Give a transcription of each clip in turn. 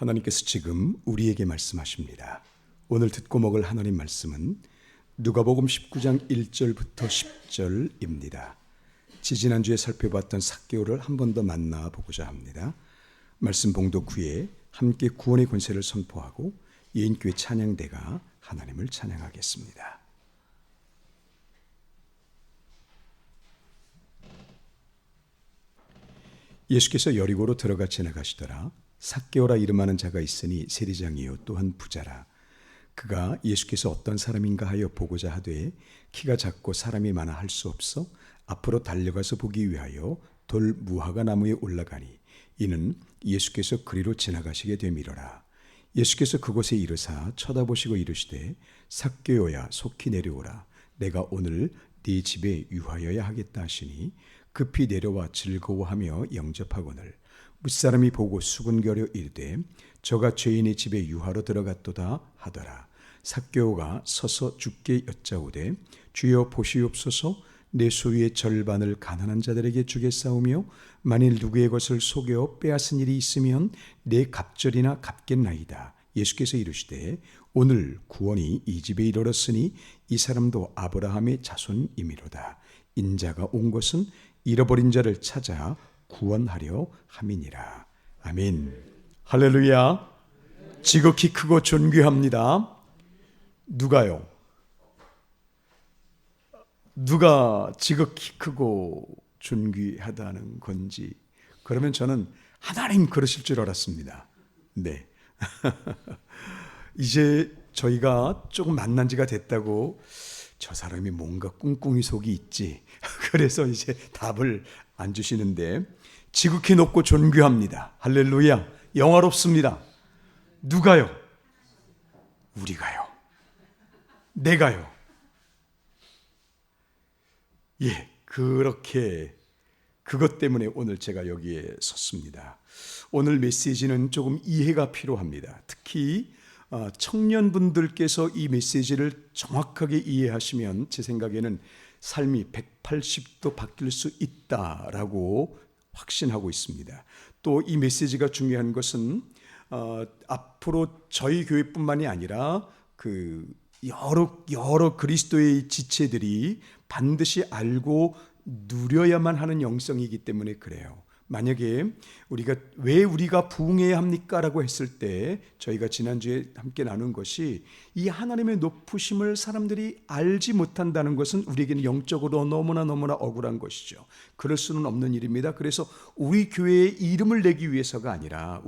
하나님께서 지금 우리에게 말씀하십니다. 오늘 듣고 먹을 하나님 말씀은 누가복음 19장 1절부터 10절입니다. 지지난주에 살펴봤던 삭개오를 한 번 더 만나보고자 합니다. 말씀 봉독 후에 함께 구원의 권세를 선포하고 예인교회 찬양대가 하나님을 찬양하겠습니다. 예수께서 여리고로 들어가 지나가시더라. 삭개오라 이름하는 자가 있으니 세리장이요 또한 부자라. 그가 예수께서 어떤 사람인가 하여 보고자 하되 키가 작고 사람이 많아 할 수 없어 앞으로 달려가서 보기 위하여 돌 무화과 나무에 올라가니 이는 예수께서 그리로 지나가시게 되미러라. 예수께서 그곳에 이르사 쳐다보시고 이르시되 삭개오야 속히 내려오라. 내가 오늘 네 집에 유하여야 하겠다 하시니 급히 내려와 즐거워하며 영접하거늘 무사람이 보고 수군거려 이르되 저가 죄인의 집에 유하로 들어갔도다 하더라. 삭개오가 서서 주께 여짜오되 주여 보시옵소서 내 소유의 절반을 가난한 자들에게 주겠사오며 만일 누구의 것을 속여 빼앗은 일이 있으면 내 갑절이나 갚겠나이다. 예수께서 이르시되 오늘 구원이 이 집에 이르렀으니 이 사람도 아브라함의 자손이미로다. 인자가 온 것은 잃어버린 자를 찾아 구원하려 함이니라. 아멘. 할렐루야. 지극히 크고 존귀합니다. 누가요? 누가 지극히 크고 존귀하다는 건지. 그러면 저는 하나님 그러실 줄 알았습니다. 네. 이제 저희가 조금 만난 지가 됐다고 저 사람이 뭔가 꿍꿍이 속이 있지. 그래서 이제 답을 안 주시는데 지극히 높고 존귀합니다. 할렐루야. 영화롭습니다. 누가요? 우리가요. 내가요. 예, 그렇게 그것 때문에 오늘 제가 여기에 섰습니다. 오늘 메시지는 조금 이해가 필요합니다. 특히 청년분들께서 이 메시지를 정확하게 이해하시면 제 생각에는 삶이 180도 바뀔 수 있다라고 확신하고 있습니다. 또 이 메시지가 중요한 것은 앞으로 저희 교회뿐만이 아니라 그 여러 그리스도의 지체들이 반드시 알고 누려야만 하는 영성이기 때문에 그래요. 만약에 왜 우리가 부흥해야 합니까? 라고 했을 때 저희가 지난주에 함께 나눈 것이 이 하나님의 높으심을 사람들이 알지 못한다는 것은 우리에게는 영적으로 너무나 억울한 것이죠. 그럴 수는 없는 일입니다. 그래서 우리 교회의 이름을 내기 위해서가 아니라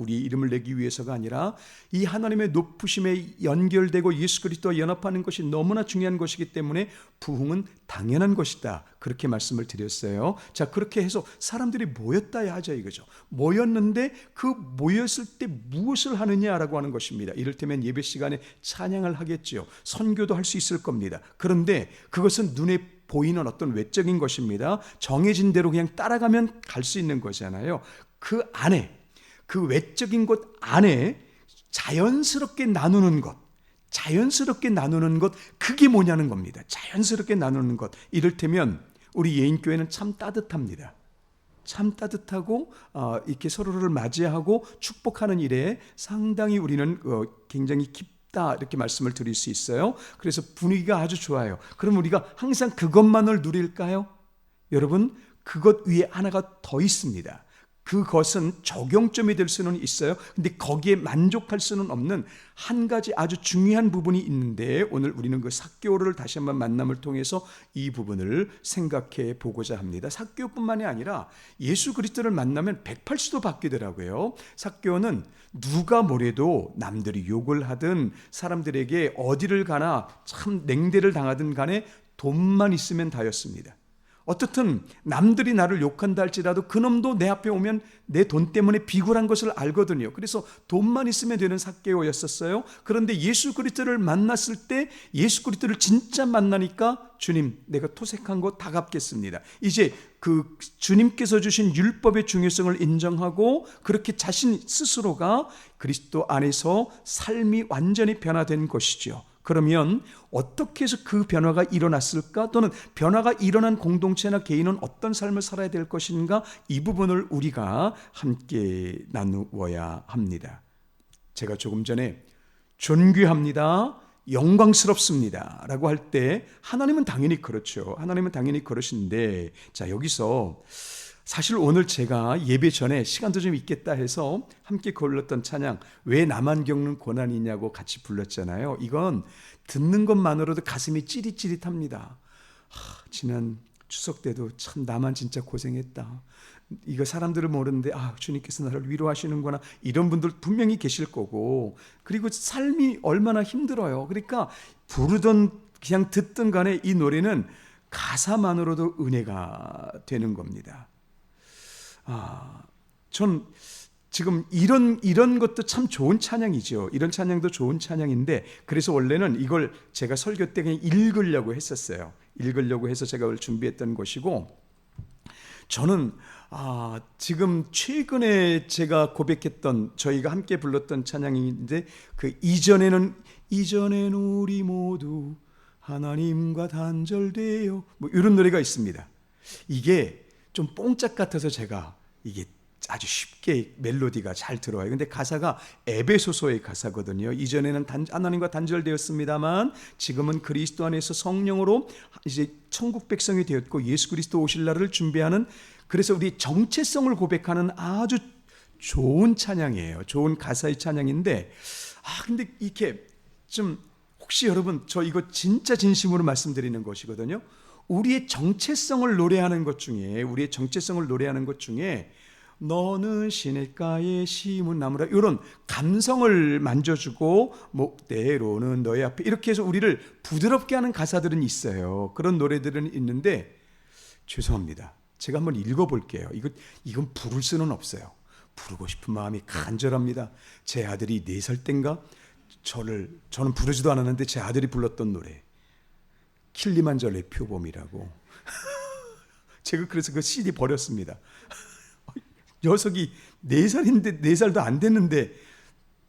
이 하나님의 높으심에 연결되고 예수 그리스도와 연합하는 것이 너무나 중요한 것이기 때문에 부흥은 당연한 것이다. 그렇게 말씀을 드렸어요. 자, 그렇게 해서 사람들이 모였다 하자 이거죠. 모였는데 그 모였을 때 무엇을 하느냐라고 하는 것입니다. 이를테면 예배 시간에 찬양을 하겠지요. 선교도 할 수 있을 겁니다. 그런데 그것은 눈에 보이는 어떤 외적인 것입니다. 정해진 대로 그냥 따라가면 갈 수 있는 거잖아요. 그 안에, 그 외적인 것 안에 자연스럽게 나누는 것, 그게 뭐냐는 겁니다. 자연스럽게 나누는 것. 이를테면 우리 예인교회는 참 따뜻합니다. 참 따뜻하고 이렇게 서로를 맞이하고 축복하는 일에 상당히 우리는 굉장히 깊다 이렇게 말씀을 드릴 수 있어요. 그래서 분위기가 아주 좋아요. 그럼 우리가 항상 그것만을 누릴까요? 여러분, 그것 위에 하나가 더 있습니다. 그것은 적용점이 될 수는 있어요. 근데 거기에 만족할 수는 없는 한 가지 아주 중요한 부분이 있는데 오늘 우리는 그 삭개오를 다시 한번 만남을 통해서 이 부분을 생각해 보고자 합니다. 삭개오뿐만이 아니라 예수 그리스도를 만나면 180도 바뀌더라고요. 삭개오는 누가 뭐래도 남들이 욕을 하든 사람들에게 어디를 가나 참 냉대를 당하든 간에 돈만 있으면 다였습니다. 어떻든 남들이 나를 욕한다 할지라도 그놈도 내 앞에 오면 내 돈 때문에 비굴한 것을 알거든요. 그래서 돈만 있으면 되는 삭개오였었어요. 그런데 예수 그리스도를 만났을 때 예수 그리스도를 진짜 만나니까 주님, 내가 토색한 거 다 갚겠습니다. 이제 그 주님께서 주신 율법의 중요성을 인정하고 그렇게 자신 스스로가 그리스도 안에서 삶이 완전히 변화된 것이죠. 그러면 어떻게 해서 그 변화가 일어났을까? 또는 변화가 일어난 공동체나 개인은 어떤 삶을 살아야 될 것인가? 이 부분을 우리가 함께 나누어야 합니다. 제가 조금 전에 존귀합니다, 영광스럽습니다 라고 할 때 하나님은 당연히 그렇죠. 하나님은 당연히 그러신데, 자, 여기서 사실 오늘 제가 예배 전에 시간도 좀 있겠다 해서 함께 불렀던 찬양, 왜 나만 겪는 고난이냐고 같이 불렀잖아요. 이건 듣는 것만으로도 가슴이 찌릿찌릿합니다. 지난 추석 때도 참 나만 진짜 고생했다, 이거 사람들을 모르는데 주님께서 나를 위로하시는구나, 이런 분들 분명히 계실 거고, 그리고 삶이 얼마나 힘들어요. 그러니까 부르던 그냥 듣던 간에 이 노래는 가사만으로도 은혜가 되는 겁니다. 전 지금 이런 것도 참 좋은 찬양이죠. 이런 찬양도 좋은 찬양인데, 그래서 원래는 이걸 제가 설교 때 그냥 읽으려고 했었어요. 읽으려고 해서 제가 오늘 준비했던 것이고, 저는 지금 최근에 제가 고백했던, 저희가 함께 불렀던 찬양인데, 그 이전에는 우리 모두 하나님과 단절되어, 뭐 이런 노래가 있습니다. 이게 좀 뽕짝 같아서 제가 이게 아주 쉽게 멜로디가 잘 들어와요. 근데 가사가 에베소서의 가사거든요. 이전에는 하나님과 단절되었습니다만 지금은 그리스도 안에서 성령으로 이제 천국 백성이 되었고 예수 그리스도 오실 날을 준비하는, 그래서 우리 정체성을 고백하는 아주 좋은 찬양이에요. 좋은 가사의 찬양인데, 근데 이렇게 좀, 혹시 여러분, 저 이거 진짜 진심으로 말씀드리는 것이거든요. 우리의 정체성을 노래하는 것 중에, 너는 시냇가에 심은 나무라, 이런 감성을 만져주고, 뭐 때로는 너의 앞에, 이렇게 해서 우리를 부드럽게 하는 가사들은 있어요. 그런 노래들은 있는데, 죄송합니다, 제가 한번 읽어볼게요. 이건 부를 수는 없어요. 부르고 싶은 마음이 간절합니다. 제 아들이 4살 땐가 저는 부르지도 않았는데 제 아들이 불렀던 노래, 킬리만자로의 표범이라고. 제가 그래서 그 CD 버렸습니다. 녀석이 4살인데, 4살도 안 됐는데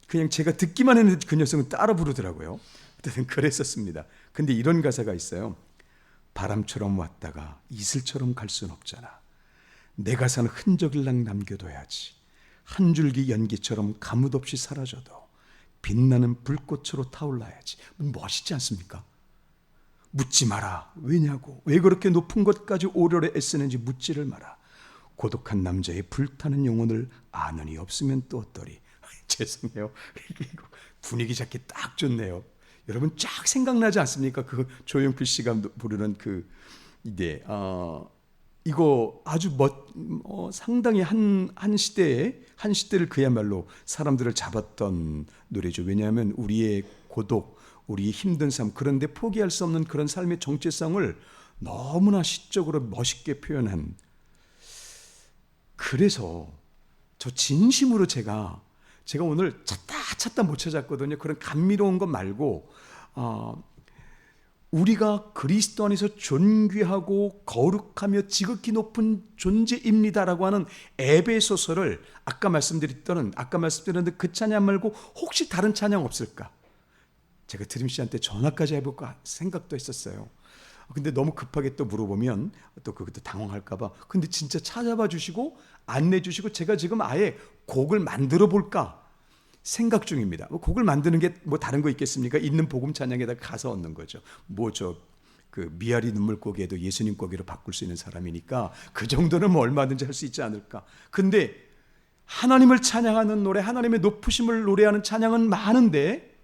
그냥 제가 듣기만 했는데 그 녀석은 따라 부르더라고요. 어쨌든 그랬었습니다. 근데 이런 가사가 있어요. 바람처럼 왔다가 이슬처럼 갈 순 없잖아. 내가 산 흔적을 남겨둬야지. 한 줄기 연기처럼 가뭇없이 사라져도 빛나는 불꽃으로 타올라야지. 멋있지 않습니까? 묻지 마라. 왜냐고? 왜 그렇게 높은 곳까지 오려래 애쓰는지 묻지를 마라. 고독한 남자의 불타는 영혼을 아는이 없으면 또 어떠리. 죄송해요. 분위기 잡기 딱 좋네요. 여러분 쫙 생각나지 않습니까? 그 조용필 씨가 부르는 이거 아주 상당히 한 시대를 그야말로 사람들을 잡았던 노래죠. 왜냐하면 우리의 고독, 우리의 힘든 삶, 그런데 포기할 수 없는 그런 삶의 정체성을 너무나 시적으로 멋있게 표현한. 그래서 저 진심으로 제가 오늘 찾다 못 찾았거든요. 그런 감미로운 것 말고, 우리가 그리스도 안에서 존귀하고 거룩하며 지극히 높은 존재입니다라고 하는 에베소서를 아까 말씀드렸는데 그 찬양 말고 혹시 다른 찬양 없을까? 제가 드림 씨한테 전화까지 해볼까 생각도 했었어요. 근데 너무 급하게 또 물어보면 또 그것도 당황할까봐. 근데 진짜 찾아봐 주시고 안내 주시고 제가 지금 아예 곡을 만들어 볼까 생각 중입니다. 곡을 만드는 게 뭐 다른 거 있겠습니까? 있는 복음 찬양에다 가사 얻는 거죠. 그 미아리 눈물고기에도 예수님 고기로 바꿀 수 있는 사람이니까 그 정도는 뭐 얼마든지 할 수 있지 않을까. 근데 하나님을 찬양하는 노래, 하나님의 높으심을 노래하는 찬양은 많은데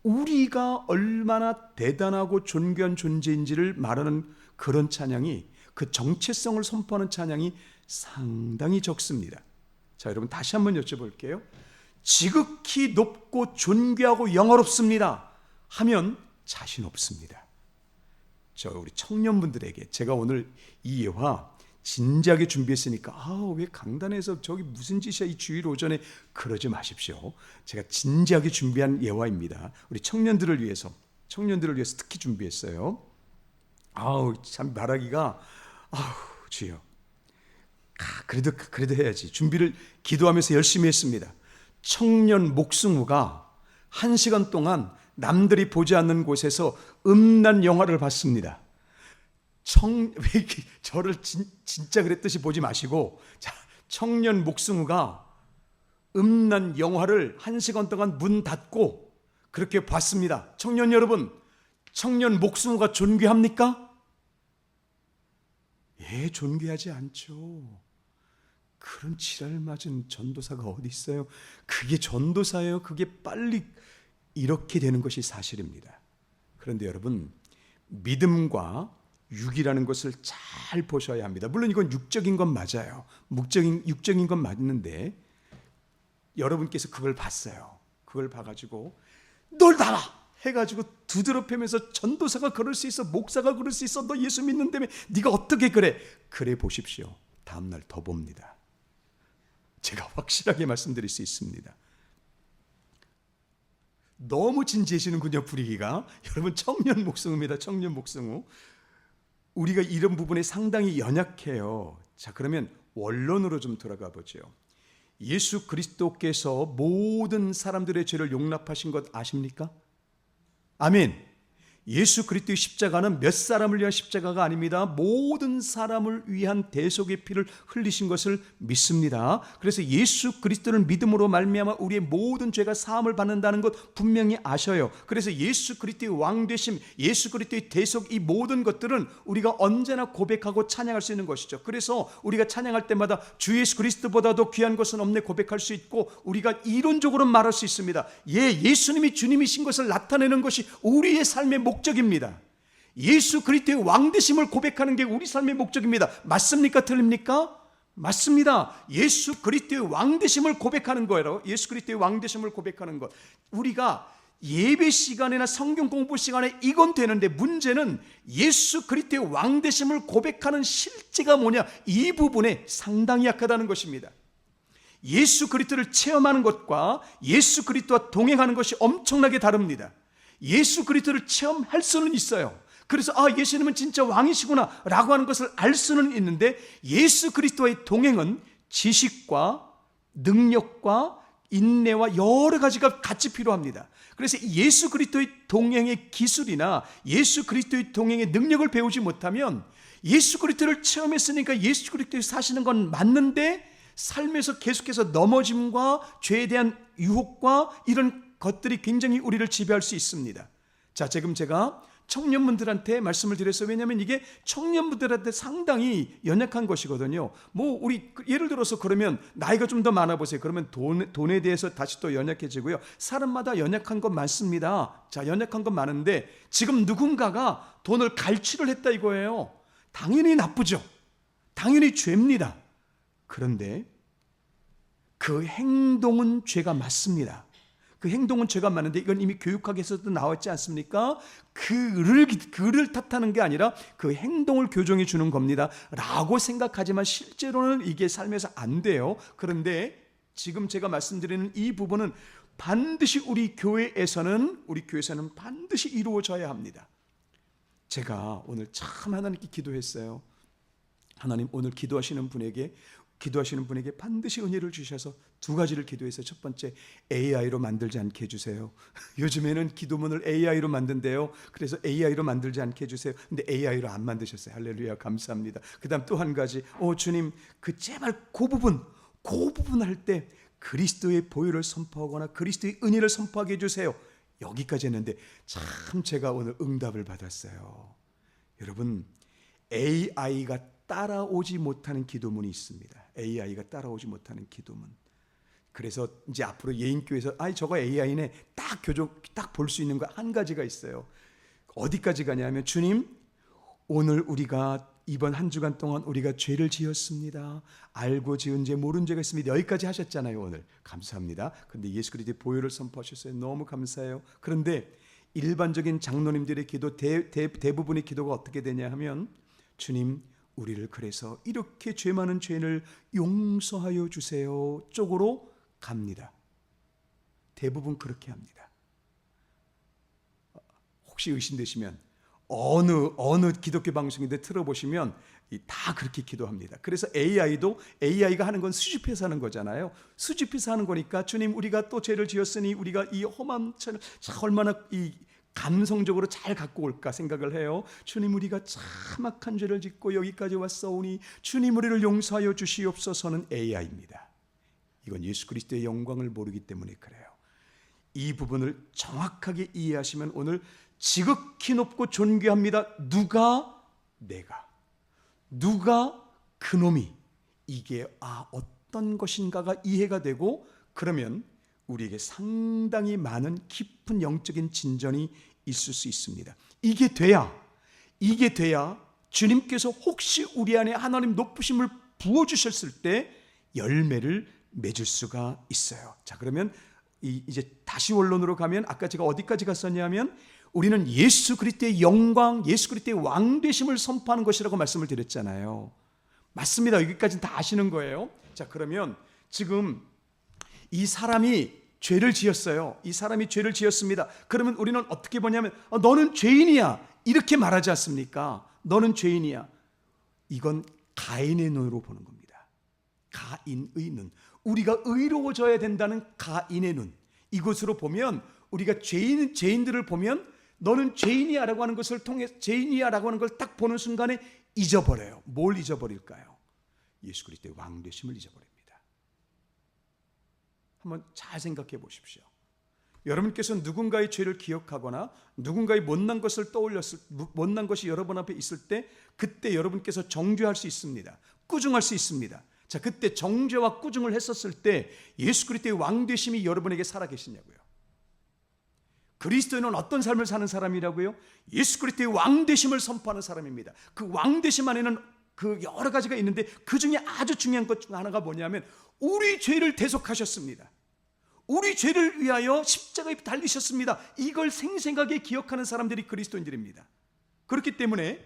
우리가 얼마나 대단하고 존귀한 존재인지를 말하는 그런 찬양이, 그 정체성을 선포하는 찬양이 상당히 적습니다. 자, 여러분 다시 한번 여쭤볼게요. 지극히 높고 존귀하고 영화롭습니다 하면 자신 없습니다. 저 우리 청년분들에게 제가 오늘 이 예화 진지하게 준비했으니까 왜 강단에서 저기 무슨 짓이야 이 주일 오전에, 그러지 마십시오. 제가 진지하게 준비한 예화입니다. 우리 청년들을 위해서 특히 준비했어요. 참 말하기가 주여. 그래도 해야지. 준비를 기도하면서 열심히 했습니다. 청년 목승우가 1시간 동안 남들이 보지 않는 곳에서 음란 영화를 봤습니다. 왜 저를 진짜 그랬듯이 보지 마시고, 자, 청년 목승우가 음란 영화를 1시간 동안 문 닫고 그렇게 봤습니다. 청년 여러분, 청년 목숨과 존귀합니까? 예, 존귀하지 않죠. 그런 지랄 맞은 전도사가 어디 있어요? 그게 전도사예요. 그게 빨리 이렇게 되는 것이 사실입니다. 그런데 여러분, 믿음과 육이라는 것을 잘 보셔야 합니다. 물론 이건 육적인 건 맞아요. 육적인 건 맞는데 여러분께서 그걸 봤어요. 그걸 봐가지고 널 나가 해가지고 두드러 패면서 전도사가 그럴 수 있어, 목사가 그럴 수 있어, 너 예수 믿는다며 네가 어떻게 그래? 그래 보십시오. 다음날 더 봅니다. 제가 확실하게 말씀드릴 수 있습니다. 너무 진지해지는군요, 분위기가. 여러분, 청년 목성우입니다. 청년 목성우. 우리가 이런 부분에 상당히 연약해요. 자, 그러면 원론으로 좀 돌아가 보죠. 예수 그리스도께서 모든 사람들의 죄를 용납하신 것 아십니까? 아멘. 예수 그리스도의 십자가는 몇 사람을 위한 십자가가 아닙니다. 모든 사람을 위한 대속의 피를 흘리신 것을 믿습니다. 그래서 예수 그리스도를 믿음으로 말미암아 우리의 모든 죄가 사함을 받는다는 것 분명히 아셔요. 그래서 예수 그리스도의 왕되심, 예수 그리스도의 대속, 이 모든 것들은 우리가 언제나 고백하고 찬양할 수 있는 것이죠. 그래서 우리가 찬양할 때마다 주 예수 그리스도보다도 귀한 것은 없네 고백할 수 있고, 우리가 이론적으로 말할 수 있습니다. 예수님이 주님이신 것을 나타내는 것이 우리의 삶의 목적입니다. 예수 그리스도의 왕되심을 고백하는 게 우리 삶의 목적입니다. 맞습니까? 틀립니까? 맞습니다. 예수 그리스도의 왕되심을 고백하는 거예요. 예수 그리스도의 왕되심을 고백하는 것. 우리가 예배 시간이나 성경 공부 시간에 이건 되는데, 문제는 예수 그리스도의 왕되심을 고백하는 실제가 뭐냐, 이 부분에 상당히 약하다는 것입니다. 예수 그리스도를 체험하는 것과 예수 그리스도와 동행하는 것이 엄청나게 다릅니다. 예수 그리스도를 체험할 수는 있어요. 그래서 예수님은 진짜 왕이시구나 라고 하는 것을 알 수는 있는데, 예수 그리스도와의 동행은 지식과 능력과 인내와 여러 가지가 같이 필요합니다. 그래서 예수 그리스도의 동행의 기술이나 예수 그리스도의 동행의 능력을 배우지 못하면, 예수 그리스도를 체험했으니까 예수 그리스도에 사시는 건 맞는데 삶에서 계속해서 넘어짐과 죄에 대한 유혹과 이런 것들이 굉장히 우리를 지배할 수 있습니다. 자, 지금 제가 청년분들한테 말씀을 드렸어요. 왜냐하면 이게 청년분들한테 상당히 연약한 것이거든요. 우리 예를 들어서 그러면 나이가 좀 더 많아 보세요. 그러면 돈에 대해서 다시 또 연약해지고요. 사람마다 연약한 건 많습니다. 자, 연약한 건 많은데 지금 누군가가 돈을 갈취를 했다 이거예요. 당연히 나쁘죠. 당연히 죄입니다. 그런데 그 행동은 죄가 맞습니다. 그 행동은 죄가 맞는데 이건 이미 교육학에서도 나왔지 않습니까? 그를 탓하는 게 아니라 그 행동을 교정해 주는 겁니다 라고 생각하지만 실제로는 이게 삶에서 안 돼요. 그런데 지금 제가 말씀드리는 이 부분은 반드시 우리 교회에서는 반드시 이루어져야 합니다. 제가 오늘 참 하나님께 기도했어요. 하나님, 오늘 기도하시는 분에게 반드시 은혜를 주셔서 두 가지를 기도해서, 첫 번째, AI로 만들지 않게 해주세요. 요즘에는 기도문을 AI로 만든대요. 그래서 AI로 만들지 않게 해주세요. 근데 AI로 안 만드셨어요. 할렐루야, 감사합니다. 그 다음 또 한 가지, 주님, 제발 그 부분 할 때 그리스도의 보혈을 선포하거나 그리스도의 은혜를 선포하게 해주세요. 여기까지 했는데 참 제가 오늘 응답을 받았어요. 여러분, AI가 따라오지 못하는 기도문이 있습니다. AI가 따라오지 못하는 기도문. 그래서 이제 앞으로 예인교회에서 저거 AI네 딱 볼 수 있는 거 한 가지가 있어요. 어디까지 가냐면, 주님, 오늘 우리가 이번 한 주간 동안 우리가 죄를 지었습니다. 알고 지은 죄, 모른 죄가 있습니다. 여기까지 하셨잖아요. 오늘 감사합니다. 그런데 예수 그리스도의 보혈을 선포하셨어요. 너무 감사해요. 그런데 일반적인 장로님들의 기도, 대부분의 기도가 어떻게 되냐 하면, 주님, 우리를 그래서 이렇게 죄 많은 죄인을 용서하여 주세요 쪽으로 갑니다. 대부분 그렇게 합니다. 혹시 의심되시면 어느 기독교 방송인데 틀어보시면 다 그렇게 기도합니다. 그래서 AI가 하는 건 수집해서 하는 거잖아요. 수집해서 하는 거니까, 주님, 우리가 또 죄를 지었으니 우리가 이 험한 죄를 얼마나 감성적으로 잘 갖고 올까 생각을 해요. 주님, 우리가 참 악한 죄를 짓고 여기까지 왔사오니 주님, 우리를 용서하여 주시옵소서는 AI입니다. 이건 예수 그리스도의 영광을 모르기 때문에 그래요. 이 부분을 정확하게 이해하시면 오늘 지극히 높고 존귀합니다. 누가? 내가. 누가? 그놈이. 이게 어떤 것인가가 이해가 되고, 그러면 우리에게 상당히 많은 깊은 영적인 진전이 있을 수 있습니다. 이게 돼야 주님께서 혹시 우리 안에 하나님 높으심을 부어주셨을 때 열매를 맺을 수가 있어요. 자, 그러면 이제 다시 원론으로 가면, 아까 제가 어디까지 갔었냐면 우리는 예수 그리스도의 영광, 예수 그리스도의 왕되심을 선포하는 것이라고 말씀을 드렸잖아요. 맞습니다. 여기까지는 다 아시는 거예요. 자, 그러면 지금 이 사람이 죄를 지었어요. 이 사람이 죄를 지었습니다. 그러면 우리는 어떻게 보냐면 너는 죄인이야, 이렇게 말하지 않습니까? 너는 죄인이야. 이건 가인의 눈으로 보는 겁니다. 가인의 눈. 우리가 의로워져야 된다는 가인의 눈. 이것으로 보면 우리가 죄인들을 보면 너는 죄인이야 라고 하는 것을 통해, 죄인이야 라고 하는 걸 딱 보는 순간에 잊어버려요. 뭘 잊어버릴까요? 예수 그리스도의 왕되심을 잊어버립니다. 한번 잘 생각해 보십시오. 여러분께서 누군가의 죄를 기억하거나 누군가의 못난 것을 못난 것이 여러분 앞에 있을 때, 그때 여러분께서 정죄할 수 있습니다. 꾸중할 수 있습니다. 자, 그때 정죄와 꾸중을 했었을 때 예수 그리스도의 왕되심이 여러분에게 살아계시냐고요? 그리스도인은 어떤 삶을 사는 사람이라고요? 예수 그리스도의 왕되심을 선포하는 사람입니다. 그 왕되심 안에는 그 여러 가지가 있는데 그 중에 아주 중요한 것 중 하나가 뭐냐면 우리 죄를 대속하셨습니다. 우리 죄를 위하여 십자가에 달리셨습니다. 이걸 생생하게 기억하는 사람들이 그리스도인들입니다. 그렇기 때문에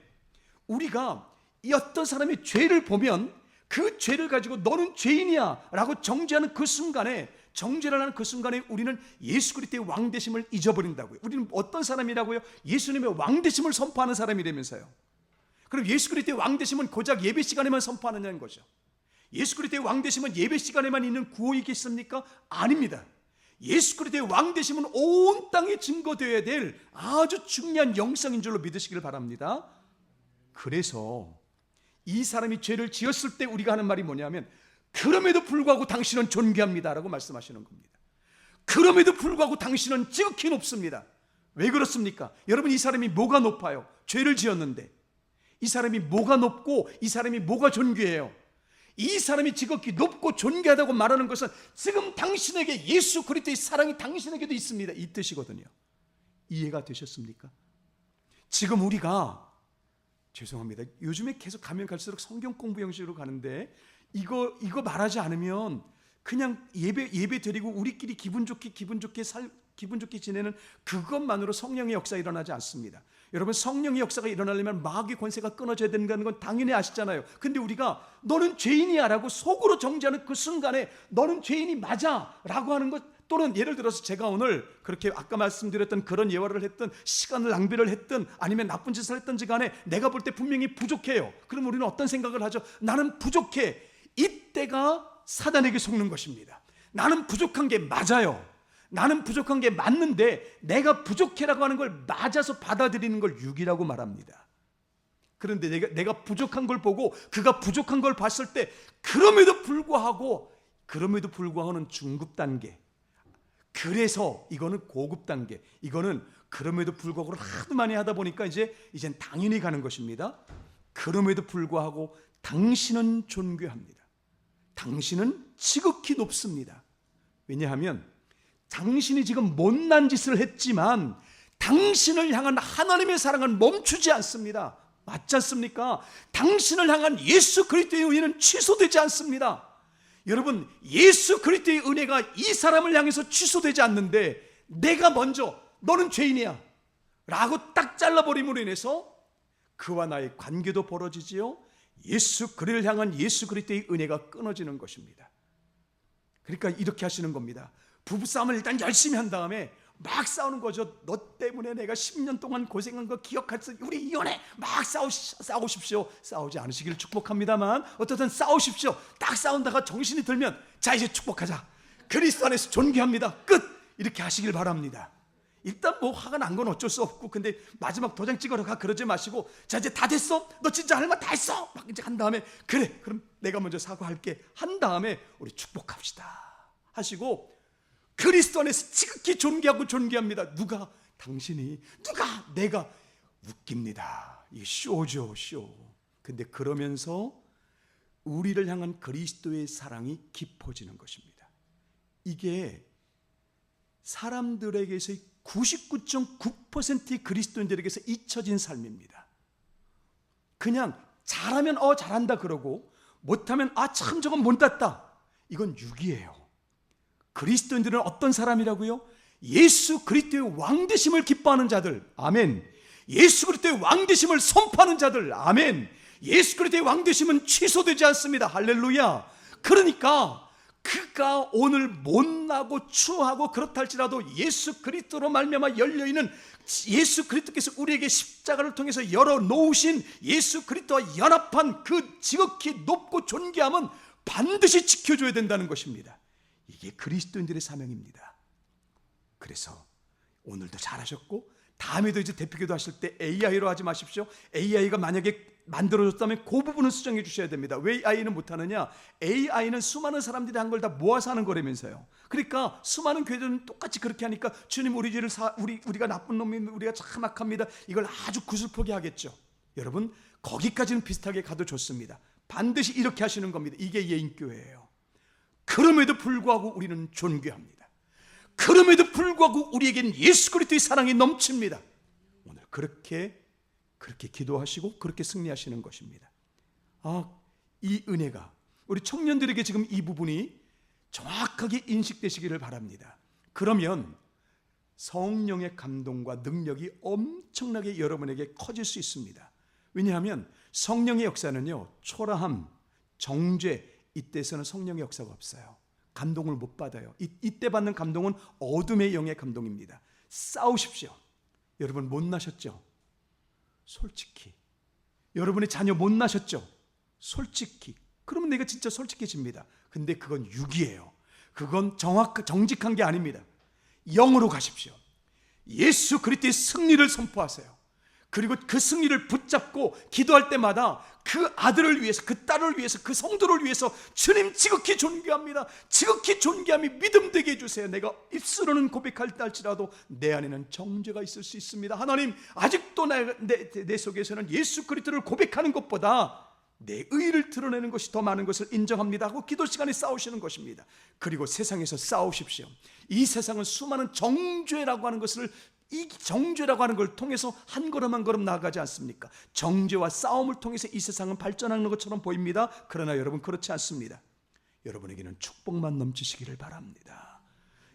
우리가 이 어떤 사람의 죄를 보면 그 죄를 가지고 너는 죄인이야 라고 정죄하는 그 순간에, 정죄를 하는 그 순간에 우리는 예수 그리스도의 왕되심을 잊어버린다고요. 우리는 어떤 사람이라고요? 예수님의 왕되심을 선포하는 사람이라면서요. 그럼 예수 그리스도의 왕되심은 고작 예배 시간에만 선포하느냐는 거죠. 예수 그리스도의 왕되심은 예배 시간에만 있는 구호이겠습니까? 아닙니다. 예수 그리스도의 왕되심은 온 땅에 증거되어야 될 아주 중요한 영성인 줄로 믿으시길 바랍니다. 그래서 이 사람이 죄를 지었을 때 우리가 하는 말이 뭐냐면 그럼에도 불구하고 당신은 존귀합니다 라고 말씀하시는 겁니다. 그럼에도 불구하고 당신은 지극히 높습니다. 왜 그렇습니까? 여러분, 이 사람이 뭐가 높아요? 죄를 지었는데 이 사람이 뭐가 높고 이 사람이 뭐가 존귀해요? 이 사람이 지극히 높고 존귀하다고 말하는 것은 지금 당신에게 예수 그리스도의 사랑이 당신에게도 있습니다, 이 뜻이거든요. 이해가 되셨습니까? 지금 우리가, 죄송합니다, 요즘에 계속 가면 갈수록 성경 공부 형식으로 가는데 이거 말하지 않으면 그냥 예배 드리고 우리끼리 기분 좋게 지내는 그것만으로 성령의 역사 일어나지 않습니다. 여러분, 성령의 역사가 일어나려면 마귀의 권세가 끊어져야 된다는 건 당연히 아시잖아요. 근데 우리가 너는 죄인이야 라고 속으로 정죄하는 그 순간에 너는 죄인이 맞아 라고 하는 것, 또는 예를 들어서 제가 오늘 그렇게 아까 말씀드렸던 그런 예화를 했든 시간을 낭비를 했든 아니면 나쁜 짓을 했든지 간에 내가 볼 때 분명히 부족해요. 그럼 우리는 어떤 생각을 하죠? 나는 부족해. 이때가 사단에게 속는 것입니다. 나는 부족한 게 맞아요. 나는 부족한 게 맞는데 내가 부족해라고 하는 걸 맞아서 받아들이는 걸 육이라고 말합니다. 그런데 내가 부족한 걸 보고 그가 부족한 걸 봤을 때 그럼에도 불구하고는 중급 단계, 그래서 이거는 고급 단계, 이거는 그럼에도 불구하고 하도 많이 하다 보니까 이젠 당연히 가는 것입니다. 그럼에도 불구하고 당신은 존귀합니다. 당신은 지극히 높습니다. 왜냐하면 당신이 지금 못난 짓을 했지만 당신을 향한 하나님의 사랑은 멈추지 않습니다. 맞지 않습니까? 당신을 향한 예수 그리스도의 은혜는 취소되지 않습니다. 여러분, 예수 그리스도의 은혜가 이 사람을 향해서 취소되지 않는데 내가 먼저 너는 죄인이야 라고 딱 잘라버림으로 인해서 그와 나의 관계도 벌어지지요. 그를 향한 예수 그리스도의 은혜가 끊어지는 것입니다. 그러니까 이렇게 하시는 겁니다. 부부싸움을 일단 열심히 한 다음에 막 싸우는 거죠. 너 때문에 내가 10년 동안 고생한 거 기억하지? 우리 이혼해. 막 싸우십시오. 싸우지 않으시기를 축복합니다만 어떻든 싸우십시오. 딱 싸운다가 정신이 들면 자, 이제 축복하자. 그리스도 안에서 존귀합니다. 끝. 이렇게 하시길 바랍니다. 일단 뭐 화가 난 건 어쩔 수 없고, 근데 마지막 도장 찍으러 가 그러지 마시고, 자 이제 다 됐어? 너 진짜 할 말 다 했어? 막 이제 한 다음에, 그래 그럼 내가 먼저 사과할게 한 다음에 우리 축복합시다 하시고, 그리스도 안에서 지극히 존귀하고 존귀합니다. 누가? 당신이. 누가? 내가. 웃깁니다. 이게 쇼죠, 쇼. 근데 그러면서 우리를 향한 그리스도의 사랑이 깊어지는 것입니다. 이게 사람들에게서 99.9%의 그리스도인들에게서 잊혀진 삶입니다. 그냥 잘하면 잘한다 그러고, 못하면 참 저건 못났다, 이건 육이에요. 그리스도인들은 어떤 사람이라고요? 예수 그리스도의 왕되심을 기뻐하는 자들, 아멘. 예수 그리스도의 왕되심을 선포하는 자들, 아멘. 예수 그리스도의 왕되심은 취소되지 않습니다. 할렐루야. 그러니까 그가 오늘 못나고 추하고 그렇다 할지라도 예수 그리스도로 말미암아 열려있는, 예수 그리스도께서 우리에게 십자가를 통해서 열어놓으신 예수 그리스도와 연합한 그 지극히 높고 존귀함은 반드시 지켜줘야 된다는 것입니다. 이게 그리스도인들의 사명입니다. 그래서 오늘도 잘하셨고, 다음에도 이제 대표기도 하실 때 AI로 하지 마십시오. AI가 만약에 만들어졌다면 그 부분은 수정해 주셔야 됩니다. 왜 AI는 못하느냐? AI는 수많은 사람들이 한 걸 다 모아서 하는 거라면서요. 그러니까 수많은 교회들은 똑같이 그렇게 하니까, 주님 우리 죄를 우리가 나쁜 놈이, 우리가 참 악합니다, 이걸 아주 구슬프게 하겠죠. 여러분 거기까지는 비슷하게 가도 좋습니다. 반드시 이렇게 하시는 겁니다. 이게 예인교회예요. 그럼에도 불구하고 우리는 존귀합니다. 그럼에도 불구하고 우리에겐 예수 그리스도의 사랑이 넘칩니다. 오늘 그렇게 기도하시고 그렇게 승리하시는 것입니다. 이 은혜가 우리 청년들에게 지금 이 부분이 정확하게 인식되시기를 바랍니다. 그러면 성령의 감동과 능력이 엄청나게 여러분에게 커질 수 있습니다. 왜냐하면 성령의 역사는요, 초라함, 정죄, 이때에서는 성령의 역사가 없어요. 감동을 못 받아요. 이때 받는 감동은 어둠의 영의 감동입니다. 싸우십시오. 여러분 못나셨죠? 솔직히. 여러분의 자녀 못나셨죠? 솔직히. 그러면 내가 진짜 솔직해집니다. 근데 그건 육이에요. 그건 정직한 게 아닙니다. 영으로 가십시오. 예수 그리스도의 승리를 선포하세요. 그리고 그 승리를 붙잡고 기도할 때마다 그 아들을 위해서, 그 딸을 위해서, 그 성도를 위해서 주님 지극히 존귀합니다. 지극히 존귀함이 믿음되게 해주세요. 내가 입술로는 고백할 때 할지라도 내 안에는 정죄가 있을 수 있습니다. 하나님, 아직도 내 속에서는 예수 그리스도를 고백하는 것보다 내 의를 드러내는 것이 더 많은 것을 인정합니다 하고 기도 시간에 싸우시는 것입니다. 그리고 세상에서 싸우십시오. 이 세상은 수많은 정죄라고 하는 것을, 이 정죄라고 하는 걸 통해서 한 걸음 한 걸음 나아가지 않습니까? 정죄와 싸움을 통해서 이 세상은 발전하는 것처럼 보입니다. 그러나 여러분 그렇지 않습니다. 여러분에게는 축복만 넘치시기를 바랍니다.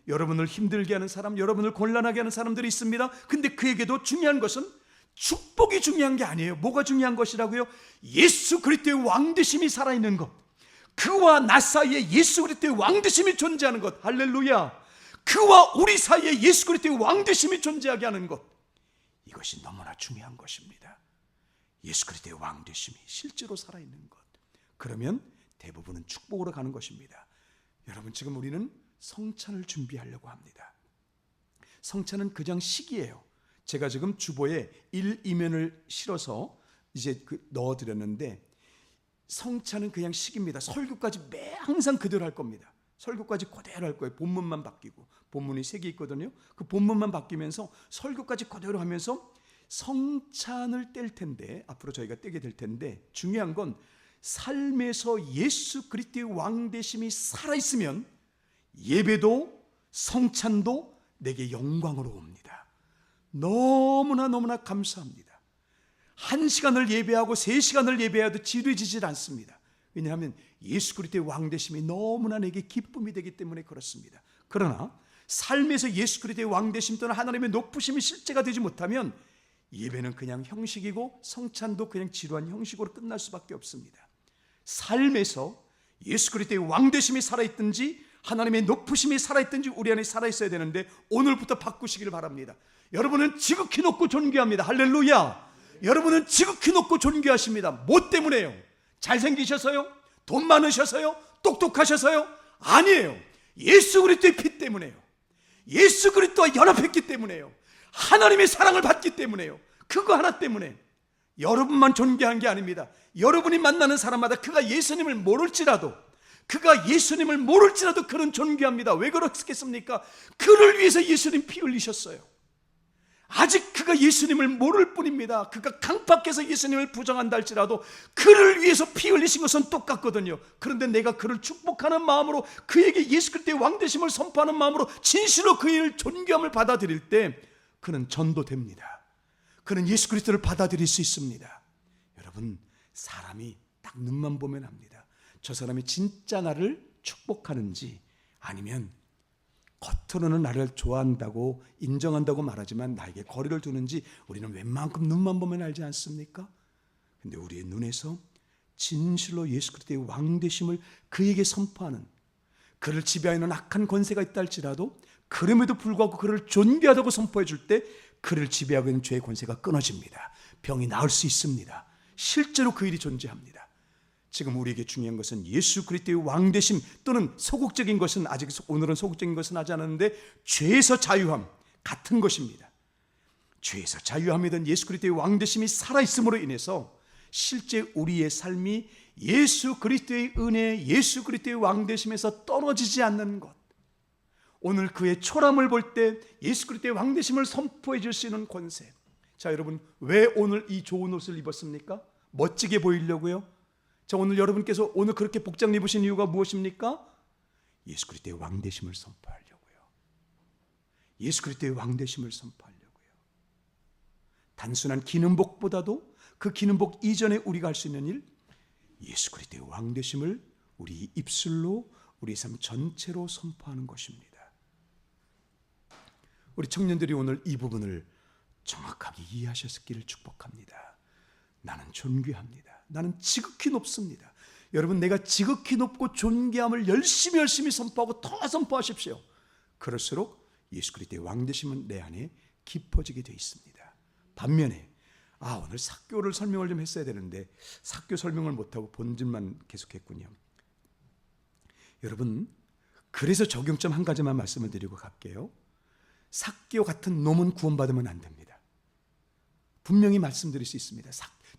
여러분을 힘들게 하는 사람, 여러분을 곤란하게 하는 사람들이 있습니다. 근데 그에게도 중요한 것은 축복이 중요한 게 아니에요. 뭐가 중요한 것이라고요? 예수 그리스도의 왕되심이 살아있는 것, 그와 나 사이에 예수 그리스도의 왕되심이 존재하는 것, 할렐루야. 그와 우리 사이에 예수 그리스도의 왕되심이 존재하게 하는 것, 이것이 너무나 중요한 것입니다. 예수 그리스도의 왕되심이 실제로 살아있는 것, 그러면 대부분은 축복으로 가는 것입니다. 여러분 지금 우리는 성찬을 준비하려고 합니다. 성찬은 그냥 식이에요. 제가 지금 주보에 1이면을 실어서 이제 넣어드렸는데, 성찬은 그냥 식입니다. 설교까지 항상 그대로 할 겁니다. 설교까지 그대로 할 거예요. 본문만 바뀌고, 본문이 3개 있거든요. 그 본문만 바뀌면서 설교까지 그대로 하면서 성찬을 뗄 텐데, 앞으로 저희가 떼게 될 텐데, 중요한 건 삶에서 예수 그리스도의 왕되심이 살아있으면 예배도 성찬도 내게 영광으로 옵니다. 너무나 감사합니다. 1시간을 예배하고 3시간을 예배해도 지루해지질 않습니다. 왜냐하면 예수 그리스도의 왕되심이 너무나 내게 기쁨이 되기 때문에 그렇습니다. 그러나 삶에서 예수 그리스도의 왕되심 또는 하나님의 높으심이 실제가 되지 못하면 예배는 그냥 형식이고 성찬도 그냥 지루한 형식으로 끝날 수밖에 없습니다. 삶에서 예수 그리스도의 왕되심이 살아있든지 하나님의 높으심이 살아있든지 우리 안에 살아있어야 되는데, 오늘부터 바꾸시기를 바랍니다. 여러분은 지극히 높고 존귀합니다. 할렐루야. 여러분은 지극히 높고 존귀하십니다. 뭐 때문에요? 잘생기셔서요? 돈 많으셔서요? 똑똑하셔서요? 아니에요. 예수 그리스도의 피 때문에요. 예수 그리스도와 연합했기 때문에요. 하나님의 사랑을 받기 때문에요. 그거 하나 때문에. 여러분만 존귀한 게 아닙니다. 여러분이 만나는 사람마다 그가 예수님을 모를지라도 그는 존귀합니다. 왜 그렇겠습니까? 그를 위해서 예수님 피 흘리셨어요. 아직 그가 예수님을 모를 뿐입니다. 그가 강팍해서 예수님을 부정한다 할지라도 그를 위해서 피 흘리신 것은 똑같거든요. 그런데 내가 그를 축복하는 마음으로, 그에게 예수 그리스도의 왕되심을 선포하는 마음으로 진실로 그의 존귀함을 받아들일 때 그는 전도됩니다. 그는 예수 그리스도를 받아들일 수 있습니다. 여러분, 사람이 딱 눈만 보면 압니다. 저 사람이 진짜 나를 축복하는지, 아니면 겉으로는 나를 좋아한다고 인정한다고 말하지만 나에게 거리를 두는지 우리는 웬만큼 눈만 보면 알지 않습니까? 근데 우리의 눈에서 진실로 예수 그리스도의 왕되심을 그에게 선포하는, 그를 지배하는 악한 권세가 있다 할지라도 그럼에도 불구하고 그를 존귀하다고 선포해 줄 때 그를 지배하고 있는 죄의 권세가 끊어집니다. 병이 나을 수 있습니다. 실제로 그 일이 존재합니다. 지금 우리에게 중요한 것은 예수 그리스도의 왕되심, 또는 소극적인 것은, 아직 오늘은 소극적인 것은 하지 않았는데 죄에서 자유함 같은 것입니다. 죄에서 자유함이든 예수 그리스도의 왕되심이 살아있음으로 인해서 실제 우리의 삶이 예수 그리스도의 은혜, 예수 그리스도의 왕되심에서 떨어지지 않는 것, 오늘 그의 초람을 볼 때 예수 그리스도의 왕되심을 선포해 줄 수 있는 권세. 자, 여러분, 왜 오늘 이 좋은 옷을 입었습니까? 멋지게 보이려고요? 자, 오늘 여러분께서 오늘 그렇게 복장 입으신 이유가 무엇입니까? 예수 그리스도의 왕되심을 선포하려고요. 예수 그리스도의 왕되심을 선포하려고요. 단순한 기능복보다도 그 기능복 이전에 우리가 할 수 있는 일, 예수 그리스도의 왕되심을 우리 입술로, 우리 삶 전체로 선포하는 것입니다. 우리 청년들이 오늘 이 부분을 정확하게 이해하셨기를 축복합니다. 나는 존귀합니다. 나는 지극히 높습니다. 여러분, 내가 지극히 높고 존귀함을 열심히 선포하고 더 선포하십시오. 그럴수록 예수 그리스도의 왕되심은 내 안에 깊어지게 되어 있습니다. 반면에 오늘 삭교를 설명을 좀 했어야 되는데 삭교 설명을 못하고 본질만 계속했군요. 여러분, 그래서 적용점 한 가지만 말씀을 드리고 갈게요. 삭교 같은 놈은 구원받으면 안 됩니다. 분명히 말씀드릴 수 있습니다.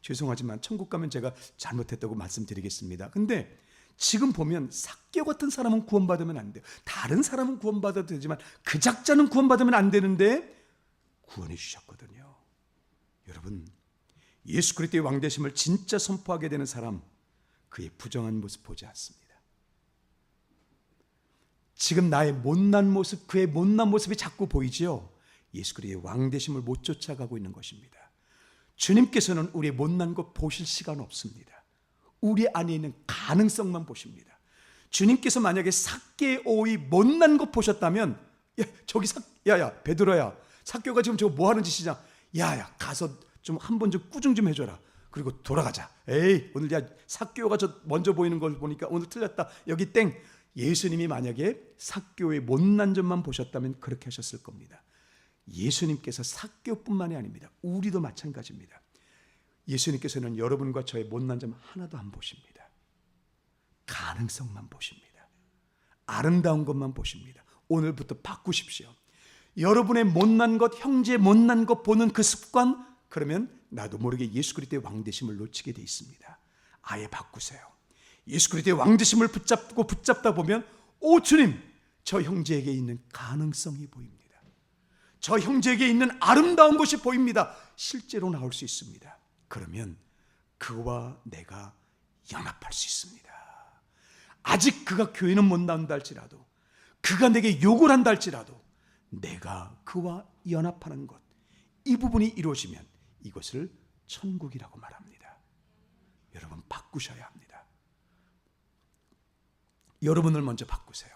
죄송하지만 천국 가면 제가 잘못했다고 말씀드리겠습니다. 근데 지금 보면 삭교 같은 사람은 구원받으면 안 돼요. 다른 사람은 구원받아도 되지만 그 작자는 구원받으면 안 되는데 구원해 주셨거든요. 여러분, 예수 그리스도의 왕되심을 진짜 선포하게 되는 사람, 그의 부정한 모습 보지 않습니다. 지금 나의 못난 모습, 그의 못난 모습이 자꾸 보이지요. 예수 그리스도의 왕되심을 못 쫓아가고 있는 것입니다. 주님께서는 우리의 못난 것 보실 시간 없습니다. 우리 안에 있는 가능성만 보십니다. 주님께서 만약에 삭개오의 못난 것 보셨다면, 야 베드로야, 삭개오가 지금 저거 뭐 하는 짓이냐? 야 가서 좀 한번 좀 꾸중 좀 해줘라. 그리고 돌아가자. 에이, 오늘 삭개오가 저 먼저 보이는 걸 보니까 오늘 틀렸다. 여기 땡. 예수님이 만약에 삭개오의 못난 점만 보셨다면 그렇게 하셨을 겁니다. 예수님께서 삭개오뿐만이 아닙니다. 우리도 마찬가지입니다. 예수님께서는 여러분과 저의 못난 점 하나도 안 보십니다. 가능성만 보십니다. 아름다운 것만 보십니다. 오늘부터 바꾸십시오. 여러분의 못난 것, 형제의 못난 것 보는 그 습관, 그러면 나도 모르게 예수 그리스도의 왕되심을 놓치게 돼 있습니다. 아예 바꾸세요. 예수 그리스도의 왕되심을 붙잡다 보면, 오 주님, 저 형제에게 있는 가능성이 보입니다. 저 형제에게 있는 아름다운 것이 보입니다. 실제로 나올 수 있습니다. 그러면 그와 내가 연합할 수 있습니다. 아직 그가 교회는 못 나온다 할지라도, 그가 내게 욕을 한다 할지라도 내가 그와 연합하는 것, 이 부분이 이루어지면 이것을 천국이라고 말합니다. 여러분, 바꾸셔야 합니다. 여러분을 먼저 바꾸세요.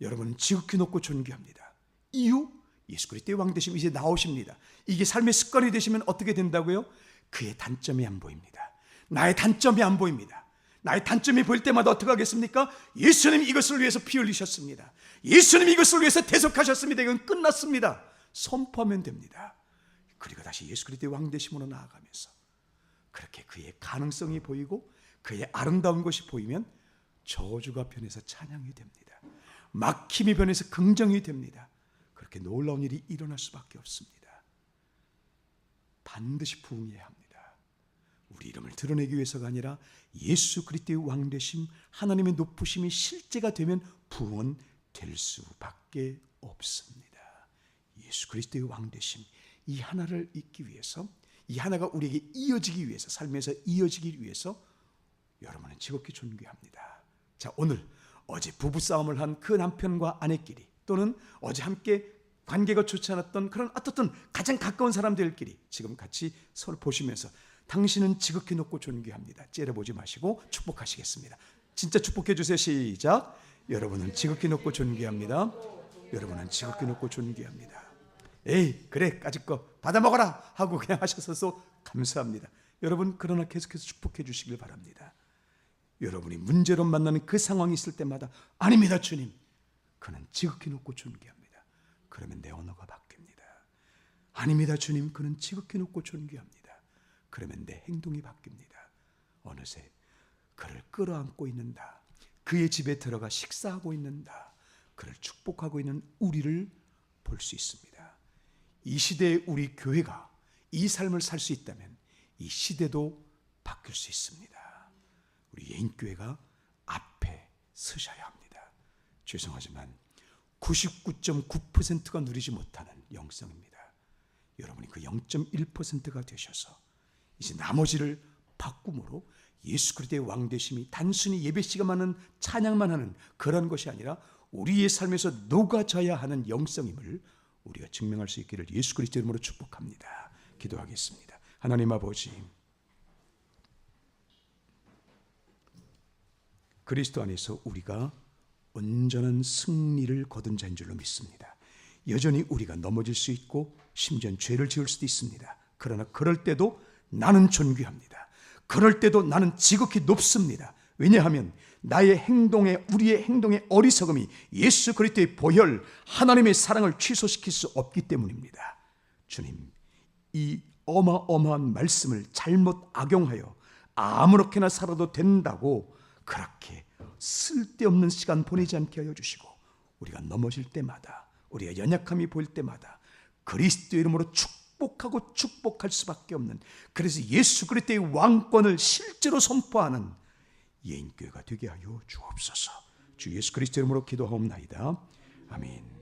여러분은 지극히 높고 존귀합니다. 이유? 예수 그리스도의 왕되심 이제 나오십니다. 이게 삶의 습관이 되시면 어떻게 된다고요? 그의 단점이 안 보입니다. 나의 단점이 안 보입니다. 나의 단점이 보일 때마다 어떻게 하겠습니까? 예수님 이것을 위해서 피 흘리셨습니다. 예수님 이것을 위해서 대속하셨습니다. 이건 끝났습니다. 선포하면 됩니다. 그리고 다시 예수 그리스도의 왕되심으로 나아가면서 그렇게 그의 가능성이 보이고 그의 아름다운 것이 보이면 저주가 변해서 찬양이 됩니다. 막힘이 변해서 긍정이 됩니다. 그렇게 놀라운 일이 일어날 수밖에 없습니다. 반드시 부흥해야 합니다. 우리 이름을 드러내기 위해서가 아니라 예수 그리스도의 왕되심, 하나님의 높으심이 실제가 되면 부흥은 될 수밖에 없습니다. 예수 그리스도의 왕되심, 이 하나를 잊기 위해서, 이 하나가 우리에게 이어지기 위해서, 삶에서 이어지기 위해서 여러분은 지극히 존귀합니다. 자, 오늘 어제 부부싸움을 한 그 남편과 아내끼리, 또는 어제 함께 관계가 좋지 않았던 그런 어떻든 가장 가까운 사람들끼리 지금 같이 서로 보시면서 당신은 지극히 높고 존귀합니다. 째려보지 마시고 축복하시겠습니다. 진짜 축복해 주세요. 시작. 여러분은 지극히 높고 존귀합니다. 여러분은 지극히 높고 존귀합니다. 에이, 그래, 까짓 거 받아 먹어라 하고 그냥 하셔서 감사합니다. 여러분, 그러나 계속해서 축복해 주시길 바랍니다. 여러분이 문제로 만나는 그 상황이 있을 때마다 아닙니다, 주님. 그는 지극히 높고 존귀합니다. 그러면 내 언어가 바뀝니다. 아닙니다, 주님. 그는 지극히 높고 존귀합니다. 그러면 내 행동이 바뀝니다. 어느새 그를 끌어안고 있는다. 그의 집에 들어가 식사하고 있는다. 그를 축복하고 있는 우리를 볼 수 있습니다. 이 시대에 우리 교회가 이 삶을 살 수 있다면 이 시대도 바뀔 수 있습니다. 우리 예인교회가 앞에 서셔야 합니다. 죄송하지만 99.9%가 누리지 못하는 영성입니다. 여러분이 그 0.1%가 되셔서 이제 나머지를 바꿈으로 예수 그리스도의 왕되심이 단순히 예배 시간만은 찬양만 하는 그런 것이 아니라 우리의 삶에서 녹아져야 하는 영성임을 우리가 증명할 수 있기를 예수 그리스도 이름으로 축복합니다. 기도하겠습니다. 하나님 아버지, 그리스도 안에서 우리가 온전한 승리를 거둔 자인 줄로 믿습니다. 여전히 우리가 넘어질 수 있고 심지어 죄를 지을 수도 있습니다. 그러나 그럴 때도 나는 존귀합니다. 그럴 때도 나는 지극히 높습니다. 왜냐하면 나의 행동에, 우리의 행동의 어리석음이 예수 그리스도의 보혈, 하나님의 사랑을 취소시킬 수 없기 때문입니다. 주님, 이 어마어마한 말씀을 잘못 악용하여 아무렇게나 살아도 된다고 그렇게 쓸데없는 시간 보내지 않게 하여 주시고, 우리가 넘어질 때마다, 우리가 연약함이 보일 때마다 그리스도 이름으로 축복하고 축복할 수밖에 없는, 그래서 예수 그리스도의 왕권을 실제로 선포하는 예인교회가 되게 하여 주옵소서. 주 예수 그리스도 이름으로 기도하옵나이다. 아멘.